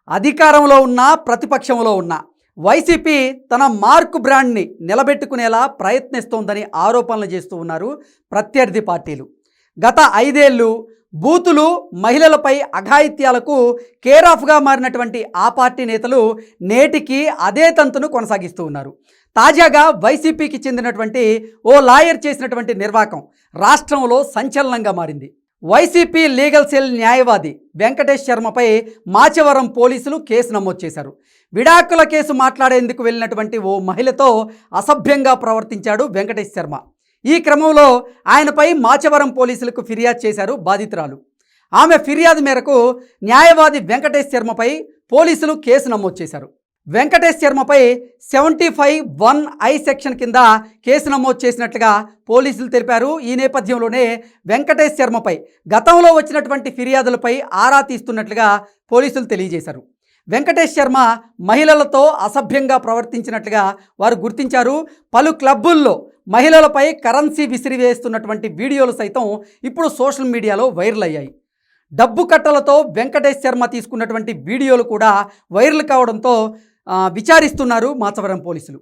అధికారంలో ఉన్నా ప్రతిపక్షంలో ఉన్నా వైసీపీ తన మార్క్ బ్రాండ్ని నిలబెట్టుకునేలా ప్రయత్నిస్తోందని ఆరోపణలు చేస్తూ ఉన్నారు ప్రత్యర్థి పార్టీలు. గత 5 ఏళ్ళు బూతులు, మహిళలపై అఘాయిత్యాలకు కేర్ ఆఫ్గా మారినటువంటి ఆ పార్టీ నేతలు నేటికి అదే తంతును కొనసాగిస్తూ ఉన్నారు. తాజాగా వైసీపీకి చెందినటువంటి ఓ లాయర్ చేసినటువంటి నిర్వాకం రాష్ట్రంలో సంచలనంగా మారింది. వైసీపీ లీగల్ సెల్ న్యాయవాది వెంకటేష్ శర్మపై మాచవరం పోలీసులు కేసు నమోదు చేశారు. విడాకుల కేసు మాట్లాడేందుకు వెళ్ళినటువంటి ఓ మహిళతో అసభ్యంగా ప్రవర్తించాడు వెంకటేష్ శర్మ. ఈ క్రమంలో ఆయనపై మాచవరం పోలీసులకు ఫిర్యాదు చేశారు బాధితురాలు. ఆమె ఫిర్యాదు మేరకు న్యాయవాది వెంకటేష్ శర్మపై పోలీసులు కేసు నమోదు చేశారు. వెంకటేష్ శర్మపై 75(1)I సెక్షన్ కింద కేసు నమోదు చేసినట్లుగా పోలీసులు తెలిపారు. ఈ నేపథ్యంలోనే వెంకటేష్ శర్మపై గతంలో వచ్చినటువంటి ఫిర్యాదులపై ఆరా తీస్తున్నట్లుగా పోలీసులు తెలియజేశారు. వెంకటేష్ శర్మ మహిళలతో అసభ్యంగా ప్రవర్తించినట్లుగా వారు గుర్తించారు. పలు క్లబ్బుల్లో మహిళలపై కరెన్సీ విసిరివేస్తున్నటువంటి వీడియోలు సైతం ఇప్పుడు సోషల్ మీడియాలో వైరల్ అయ్యాయి. డబ్బు కట్టలతో వెంకటేష్ శర్మ తీసుకున్నటువంటి వీడియోలు కూడా వైరల్ కావడంతో విచారిస్తున్నారు మాచవరం పోలీసులు.